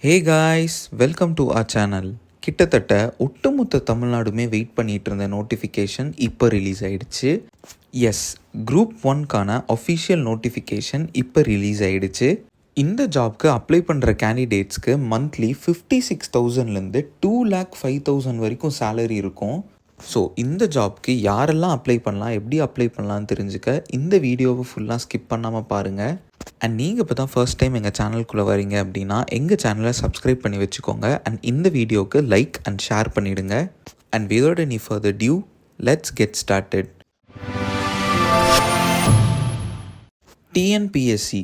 Hey guys, welcome to our channel. கிட்டத்தட்ட ஒட்டுமொத்த தமிழ்நாடுமே wait பண்ணிகிட்டு இருந்த நோட்டிஃபிகேஷன் இப்போ ரிலீஸ் ஆகிடுச்சு. எஸ், குரூப் 1க்கான அஃபிஷியல் நோட்டிஃபிகேஷன் இப்போ ரிலீஸ் ஆகிடுச்சு. இந்த ஜாப்க்கு அப்ளை பண்ணுற கேண்டிடேட்ஸ்க்கு மந்த்லி 56,000லேருந்து 2,05,000 வரைக்கும் சேலரி இருக்கும். ஸோ இந்த ஜாப்க்கு யாரெல்லாம் அப்ளை பண்ணலாம், எப்படி அப்ளை பண்ணலான்னு தெரிஞ்சுக்க இந்த வீடியோவை ஃபுல்லாக ஸ்கிப் பண்ணாமல் பாருங்கள். அண்ட் நீங்கள் இப்போ தான் ஃபர்ஸ்ட் டைம் எங்கள் சேனலுக்குள்ளே வரீங்க அப்படின்னா எங்கள் சேனலை சப்ஸ்கிரைப் பண்ணி வச்சுக்கோங்க. அண்ட் இந்த வீடியோவுக்கு லைக் அண்ட் ஷேர் பண்ணிவிடுங்க. And without any further due, let's get started. TNPSC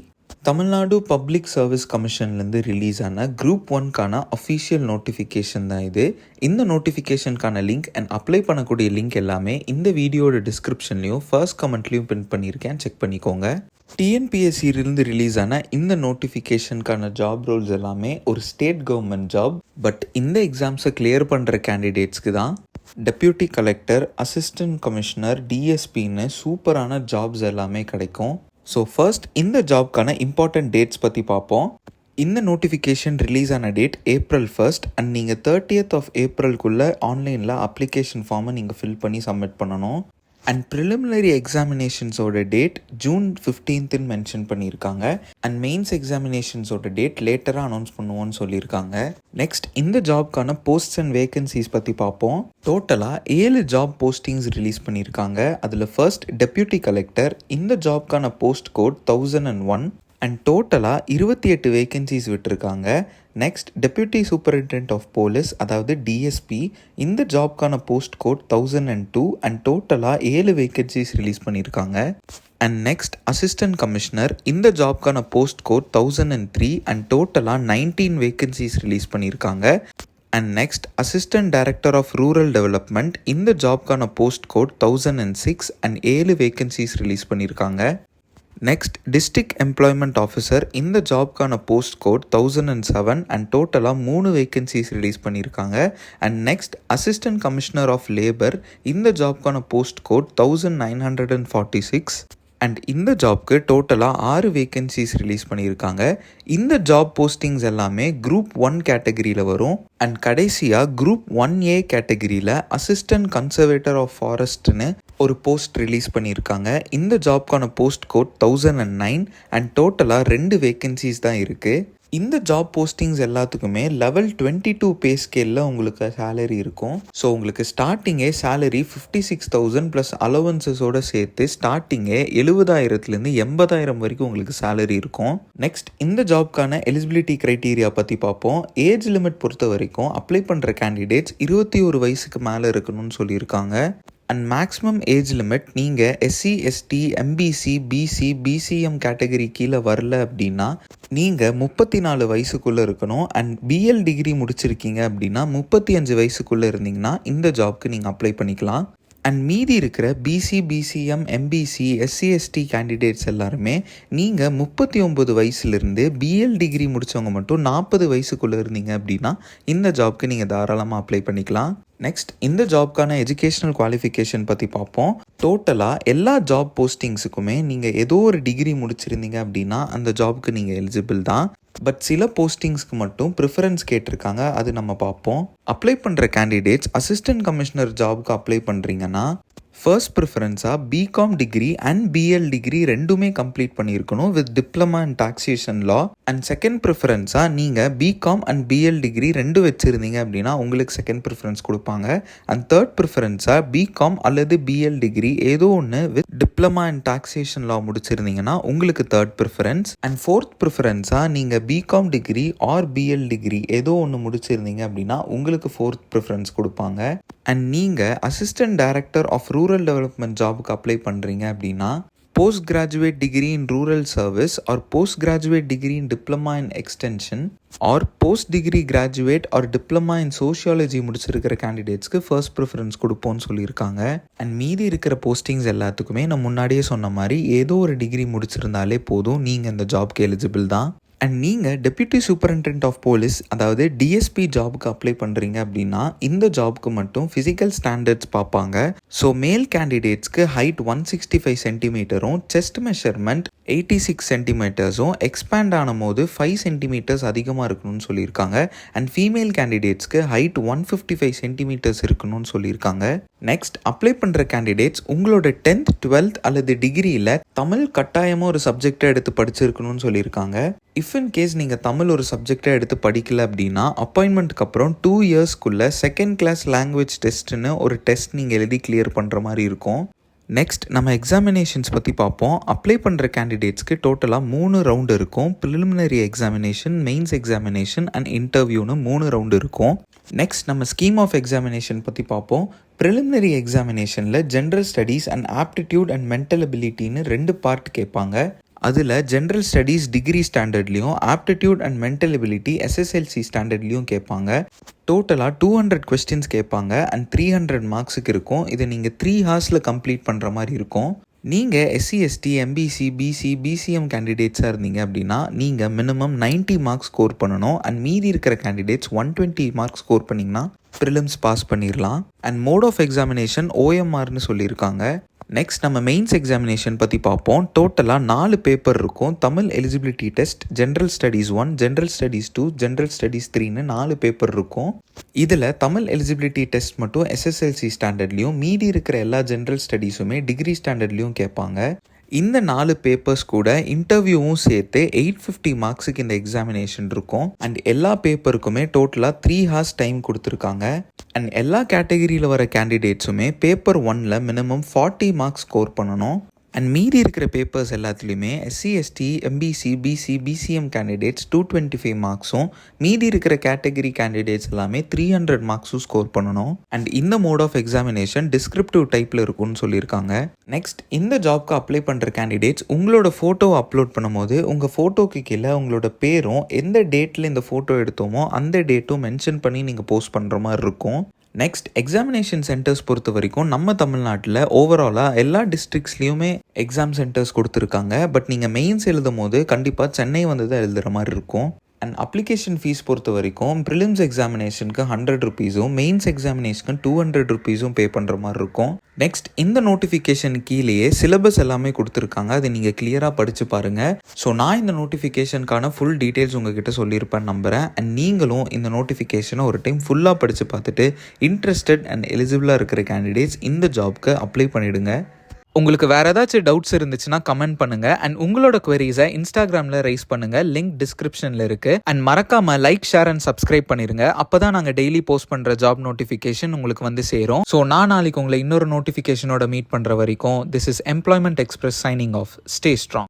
Tamil Nadu public service கமிஷன்லேருந்து ரிலீஸ் ஆன குரூப் 1க்கான அஃபிஷியல் நோட்டிஃபிகேஷன் தான் இது. இந்த நோட்டிஃபிகேஷனுக்கான லிங்க் அண்ட் அப்ளை பண்ணக்கூடிய லிங்க் எல்லாமே இந்த வீடியோட டிஸ்கிரிப்ஷன்லையும் ஃபர்ஸ்ட் கமெண்ட்லையும் பின் பண்ணியிருக்கேன், செக் பண்ணிக்கோங்க. டிஎன்பிஎஸ்சியிலிருந்து ரிலீஸ் ஆன இந்த நோட்டிஃபிகேஷனுக்கான ஜாப் ரோல்ஸ் எல்லாமே ஒரு ஸ்டேட் கவர்மெண்ட் ஜாப். பட் இந்த எக்ஸாம்ஸை கிளியர் பண்ணுற கேண்டிடேட்ஸ்க்கு தான் டெப்யூட்டி கலெக்டர், அசிஸ்டன்ட் கமிஷனர், டிஎஸ்பின்னு சூப்பரான ஜாப்ஸ் எல்லாமே கிடைக்கும். ஸோ ஃபர்ஸ்ட் இந்த ஜாப்க்கான இம்பார்ட்டன்ட் டேட்ஸ் பற்றி பார்ப்போம். இந்த நோட்டிஃபிகேஷன் ரிலீஸ் ஆன டேட் April 1 அண்ட் நீங்கள் 30th ஏப்ரல்குள்ளே ஆன்லைனில் அப்ளிகேஷன் ஃபார்மை நீங்கள் ஃபில் பண்ணி சப்மிட் பண்ணணும். அண்ட் ப்ரிலிமினரி எக்ஸாமினேஷன்ஸோட டேட் June 15th மென்ஷன் பண்ணியிருக்காங்க. அண்ட் மெயின்ஸ் எக்ஸாமினேஷன்ஸோட டேட் லேட்டராக அனௌன்ஸ் பண்ணுவோன்னு சொல்லியிருக்காங்க. நெக்ஸ்ட் இந்த ஜாப்க்கான போஸ்ட்ஸ் அண்ட் வேகன்சிஸ் பற்றி பார்ப்போம். டோட்டலாக 7 ஜாப் போஸ்டிங்ஸ் ரிலீஸ் பண்ணியிருக்காங்க. அதில் ஃபர்ஸ்ட் டெப்யூட்டி கலெக்டர், இந்த ஜாப்க்கான போஸ்ட் கோட் 1001 அண்ட் டோட்டலாக 28 வேகன்சிஸ் விட்டுருக்காங்க. Next deputy superintendent of police, அதாவது டிஎஸ்பி, இந்த ஜாப்க்கான போஸ்ட் கோட் 1002 அண்ட் டோட்டலாக 7 வேகன்சிஸ் ரிலீஸ் பண்ணியிருக்காங்க. அண்ட் நெக்ஸ்ட் அசிஸ்டன்ட் கமிஷனர், இந்த ஜாப்க்கான போஸ்ட் கோட் 1003 அண்ட் டோட்டலாக 19 வேகன்சிஸ் ரிலீஸ் பண்ணியிருக்காங்க. And next assistant director of rural development, இந்த ஜாப்க்கான post code 1006 and 7 vacancies release பண்ணியிருக்காங்க. நெக்ஸ்ட் டிஸ்ட்ரிக்ட் எம்ப்ளாய்மெண்ட் ஆஃபீஸர், இந்த ஜாப்க்கான போஸ்ட் கோட் 1007 அண்ட் டோட்டலாக 3 வேகன்சிஸ் ரிலீஸ் பண்ணியிருக்காங்க. And next assistant commissioner of labour, இந்த ஜாப்க்கான போஸ்ட் கோட் 1946 அண்ட் இந்த ஜாப்க்கு டோட்டலாக 6 வேகன்சிஸ் ரிலீஸ் பண்ணியிருக்காங்க. இந்த ஜாப் போஸ்டிங்ஸ் எல்லாமே குரூப் 1 கேட்டகரியில் வரும். அண்ட் கடைசியாக குரூப் 1A கேட்டகரியில் அசிஸ்டன்ட் கன்சர்வேட்டர் ஆஃப் ஃபாரஸ்ட்னு ஒரு போஸ்ட் ரிலீஸ் பண்ணியிருக்காங்க. இந்த ஜாப்க்கான போஸ்ட் கோட் 1009 அண்ட் டோட்டலாக 2 வேகன்சிஸ் தான் இருக்குது. இந்த ஜாப் போஸ்டிங்ஸ் எல்லாத்துக்குமே லெவல் 22 பே ஸ்கேலில் உங்களுக்கு சேலரி இருக்கும். ஸோ உங்களுக்கு ஸ்டார்டிங்கே சேலரி 56,000 ப்ளஸ் அலவன்சஸோடு சேர்த்து ஸ்டார்டிங்கே 70,000லேருந்து 80,000 வரைக்கும் உங்களுக்கு சேலரி இருக்கும். நெக்ஸ்ட் இந்த ஜாப்க்கான எலிஜிபிலிட்டி க்ரைட்டீரியா பற்றி பார்ப்போம். ஏஜ் லிமிட் பொறுத்த வரைக்கும் அப்ளை பண்ணுற கேண்டிடேட்ஸ் 21 வயசுக்கு மேலே இருக்கணும்னு சொல்லியிருக்காங்க. அண்ட் மேக்ஸிமம் ஏஜ் லிமிட் நீங்கள் SC, ST, MBC, BC, BCM category கீழே வரல அப்படின்னா நீங்கள் 34 வயசுக்குள்ளே இருக்கணும். அண்ட் பிஎல் டிகிரி முடிச்சிருக்கீங்க அப்படின்னா 35 வயசுக்குள்ளே இருந்தீங்கன்னா இந்த ஜாப்க்கு நீங்கள் அப்ளை பண்ணிக்கலாம். அண்ட் மீதி இருக்கிற BC, BCM, MBC, SC, ST candidates எல்லாருமே நீங்கள் 39 வயசுலேருந்து பிஎல் டிகிரி முடித்தவங்க மட்டும் 40 வயசுக்குள்ளே இருந்தீங்க அப்படின்னா இந்த ஜாப்க்கு நீங்கள் தாராளமாக அப்ளை பண்ணிக்கலாம். நெக்ஸ்ட் இந்த ஜாப்க்கான எஜுகேஷ்னல் குவாலிஃபிகேஷன் பற்றி பார்ப்போம். டோட்டலாக எல்லா ஜாப் போஸ்டிங்ஸுக்குமே நீங்கள் ஏதோ ஒரு டிகிரி முடிச்சிருந்தீங்க அப்படின்னா அந்த ஜாப்க்கு நீங்கள் எலிஜிபிள் தான். பட் சில போஸ்டிங்ஸ்க்கு மட்டும் ப்ரிஃபரன்ஸ் கேட்டிருக்காங்க, அது நம்ம பார்ப்போம். அப்ளை பண்ணுற கேண்டிடேட்ஸ் அசிஸ்டன்ட் கமிஷனர் ஜாப்க்கு அப்ளை பண்ணுறீங்கன்னா ஃபர்ஸ்ட் ப்ரிஃபரன்ஸாக BCom degree and PL degree ரெண்டுமே கம்ப்ளீட் பண்ணியிருக்கணும் with diploma and taxation law. And second ப்ரிஃபரன்ஸாக நீங்கள் பிகாம் அண்ட் பிஎல் டிகிரி ரெண்டு வச்சுருந்தீங்க அப்படின்னா உங்களுக்கு செகண்ட் ப்ரிஃபரன்ஸ் கொடுப்பாங்க. அண்ட் தேர்ட் ப்ரிஃபரன்ஸாக பிகாம் அல்லது பிஎல் டிகிரி ஏதோ ஒன்று with diploma and taxation law முடிச்சிருந்தீங்கன்னா உங்களுக்கு தேர்ட் ப்ரிஃபரன்ஸ். அண்ட் ஃபோர்த் ப்ரிஃபரன்ஸாக நீங்கள் BCom degree or BL degree ஏதோ ஒன்று முடிச்சிருந்தீங்க அப்படின்னா உங்களுக்கு ஃபோர்த் ப்ரிஃபரன்ஸ் கொடுப்பாங்க. அண்ட் நீங்கள் assistant director of rural development ஜாபுக்கு அப்ளை பண்ணுறீங்க அப்படின்னா post graduate degree in rural service or post graduate degree in diploma in extension or post degree graduate or diploma in sociology முடிச்சிருக்கிற கேண்டிடேட்ஸ்க்கு first preference கொடுப்போம்னு சொல்லியிருக்காங்க. And மீதி இருக்கிற postings எல்லாத்துக்குமே நான் முன்னாடியே சொன்ன மாதிரி ஏதோ ஒரு டிகிரி முடிச்சிருந்தாலே போதும், நீங்கள் இந்த ஜாப்க்கு எலிஜிபிள் தான். அண்ட் நீங்கள் டெப்யூட்டி சூப்பரிண்டென்டென்ட் ஆஃப் போலீஸ் அதாவது டிஎஸ்பி ஜாபுக்கு அப்ளை பண்ணுறீங்க அப்படின்னா இந்த ஜாப்க்கு மட்டும் ஃபிசிக்கல் ஸ்டாண்டர்ட்ஸ் பார்ப்பாங்க. So male கேண்டிடேட்ஸ்க்கு height 165 சென்டிமீட்டரும் chest measurement 86 சென்டிமீட்டர்ஸும் expand ஆனும் போது 5 சென்டிமீட்டர்ஸ் அதிகமாக இருக்கணும்னு சொல்லியிருக்காங்க. அண்ட் ஃபீமேல் கேண்டிடேட்ஸ்க்கு ஹைட் 155 சென்டிமீட்டர்ஸ் இருக்கணும்னு சொல்லியிருக்காங்க. நெக்ஸ்ட் அப்ளை பண்ணுற கேண்டிடேட்ஸ் உங்களோட 10th 12th அல்லது டிகிரியில் தமிழ் கட்டாயமாக ஒரு சப்ஜெக்டை எடுத்து படிச்சிருக்கணும்னு சொல்லியிருக்காங்க. இஃப் இன் கேஸ் நீங்கள் தமிழ் ஒரு சப்ஜெக்டை எடுத்து படிக்கல அப்படின்னா அப்பாயின்மெண்ட்டுக்கு அப்புறம் 2 இயர்ஸ்க்குள்ளே செகண்ட் கிளாஸ் லாங்குவேஜ் டெஸ்ட்டுன்னு ஒரு டெஸ்ட் நீங்கள் எழுதி கிளியர் பண்ணுற மாதிரி இருக்கும். நெக்ஸ்ட் நம்ம எக்ஸாமினேஷன்ஸ் பற்றி பார்ப்போம். அப்ளை பண்ணுற கேண்டிடேட்ஸ்க்கு டோட்டலாக 3 ரவுண்டு இருக்கும். Preliminary examination, mains examination and இன்டர்வியூன்னு 3 ரவுண்டு இருக்கும். நெக்ஸ்ட் நம்ம ஸ்கீம் ஆஃப் எக்ஸாமினேஷன் பற்றி பார்ப்போம். ப்ரிலிமினரி எக்ஸாமினேஷனில் general studies and aptitude and mental எபிலிட்டின்னு 2 பார்ட் கேட்பாங்க. அதில் ஜென்ரல் ஸ்டடீஸ் டிகிரி ஸ்டாண்டர்ட்லேயும் aptitude and mental ability SSLC ஸ்டாண்டர்ட்லேயும் கேட்பாங்க. டோட்டலாக 200 கொஸ்டின்ஸ் கேட்பாங்க அண்ட் 300 மார்க்ஸுக்கு இருக்கும். இதை நீங்கள் 3 ஹார்ஸில் கம்ப்ளீட் பண்ணுற மாதிரி இருக்கும். நீங்கள் SC ST MBC BC BCM கேண்டிடேட்ஸாக இருந்தீங்க அப்படின்னா நீங்கள் மினிமம் 90 மார்க்ஸ் ஸ்கோர் பண்ணணும். அண்ட் மீதி இருக்கிற கேண்டிடேட்ஸ் 120 மார்க்ஸ் ஸ்கோர் பண்ணிங்கன்னா ப்ரிலிம்ஸ் பாஸ் பண்ணிடலாம். அண்ட் மோட் ஆஃப் எக்ஸாமினேஷன் ஓஎம்ஆர்னு சொல்லியிருக்காங்க. நெக்ஸ்ட் நம்ம மெயின்ஸ் எக்ஸாமினேஷன் பற்றி பார்ப்போம். டோட்டலாக 4 பேப்பர் இருக்கும். Tamil eligibility test, general studies 1, general studies 2, general studies 3ன்னு 4 பேப்பர் இருக்கும். இதில் தமிழ் எலிஜிபிலிட்டி டெஸ்ட் மட்டும் எஸ்எஸ்எல்சி ஸ்டாண்டர்ட்லேயும் மீதி இருக்கிற எல்லா ஜென்ரல் ஸ்டடீஸுமே டிகிரி ஸ்டாண்டர்ட்லேயும் கேட்பாங்க. இந்த 4 பேப்பர்ஸ் கூட இன்டர்வியூவும் சேர்த்து 850 மார்க்ஸுக்கு இந்த எக்ஸாமினேஷன் இருக்கும். அண்ட் எல்லா பேப்பருக்குமே டோட்டலாக 3 ஹார்ஸ் டைம் கொடுத்துருக்காங்க. அண்ட் எல்லா கேட்டகரியில் வர கேண்டிடேட்ஸுமே பேப்பர் 1ல் மினிமம் 40 மார்க்ஸ் ஸ்கோர் பண்ணணும். அண்ட் மீதி இருக்கிற பேப்பர்ஸ் எல்லாத்துலேயுமே SC ST MBC BC BCM candidates 225 மார்க்ஸும் மீதி இருக்கிற கேட்டகரி கேண்டிடேட்ஸ் எல்லாமே 300 மார்க்ஸும் ஸ்கோர் பண்ணணும். அண்ட் இந்த மோட் ஆஃப் எக்ஸாமினேஷன் டிஸ்கிரிப்டிவ் டைப்பில் இருக்கும்னு சொல்லியிருக்காங்க. நெக்ஸ்ட் இந்த ஜாப்க்கு அப்ளை பண்ணுற கேண்டிடேட்ஸ் உங்களோட ஃபோட்டோ அப்லோட் பண்ணும்போது உங்கள் ஃபோட்டோக்கு கீழே உங்களோட பேரும் எந்த டேட்டில் இந்த ஃபோட்டோ எடுத்தோமோ அந்த டேட்டும் மென்ஷன் பண்ணி நீங்கள் போஸ்ட் பண்ணுற மாதிரி இருக்கும். நெக்ஸ்ட் எக்ஸாமினேஷன் சென்டர்ஸ் பொறுத்த வரைக்கும் நம்ம தமிழ்நாட்டில் ஓவராலாக எல்லா டிஸ்ட்ரிக்ஸ்லேயுமே எக்ஸாம் சென்டர்ஸ் கொடுத்துருக்காங்க. பட் நீங்கள் மெயின்ஸ் எழுதும் போது கண்டிப்பாக சென்னை வந்து தான் எழுதுகிற மாதிரி இருக்கும். அண்ட் அப்ளிகேஷன் ஃபீஸ் பொறுத்த வரைக்கும் ப்ரிலிம்ஸ் எக்ஸாமினேஷனுக்கு 100 ருபீஸும் மெயின்ஸ் எக்ஸாமினேஷனுக்கு 200 ருபீஸும் பே பண்ணுற மாதிரி இருக்கும். நெக்ஸ்ட் இந்த நோட்டிஃபிகேஷன் கீழேயே சிலபஸ் எல்லாமே கொடுத்துருக்காங்க. அதை நீங்கள் கிளியராக படித்து பாருங்கள். ஸோ நான் இந்த நோட்டிஃபிகேஷனுக்கான ஃபுல் டீட்டெயில்ஸ் உங்ககிட்ட சொல்லியிருப்பேன்னு நம்புகிறேன். அண்ட் நீங்களும் இந்த நோட்டிஃபிகேஷனை ஒரு டைம் ஃபுல்லாக படித்து பார்த்துட்டு இன்ட்ரெஸ்டட் அண்ட் எலிஜிபிளாக இருக்கிற கேண்டிடேட்ஸ் இந்த ஜாப்க்கு அப்ளை பண்ணிவிடுங்க. உங்களுக்கு வேறு ஏதாச்சும் டவுட்ஸ் இருந்துச்சுன்னா கமெண்ட் பண்ணுங்கள். அண்ட் உங்களோட குவரிஸை இன்ஸ்டாகிராமில் ரைஸ் பண்ணுங்கள். லிங்க் டிஸ்கிரிப்ஷனில் இருக்குது. அண்ட் மறக்காமல் லைக், ஷேர் அண்ட் சப்ஸ்கிரைப் பண்ணிடுங்க. அப்போ தான் நாங்கள் டெய்லி போஸ்ட் பண்ணுற ஜாப் நோட்டிஃபிகேஷன் உங்களுக்கு வந்து சேரும். ஸோ நான் நாளைக்கு உங்களை இன்னொரு நோட்டிஃபிகேஷனோட மீட் பண்ணுற வரைக்கும் this is employment express signing off. Stay strong.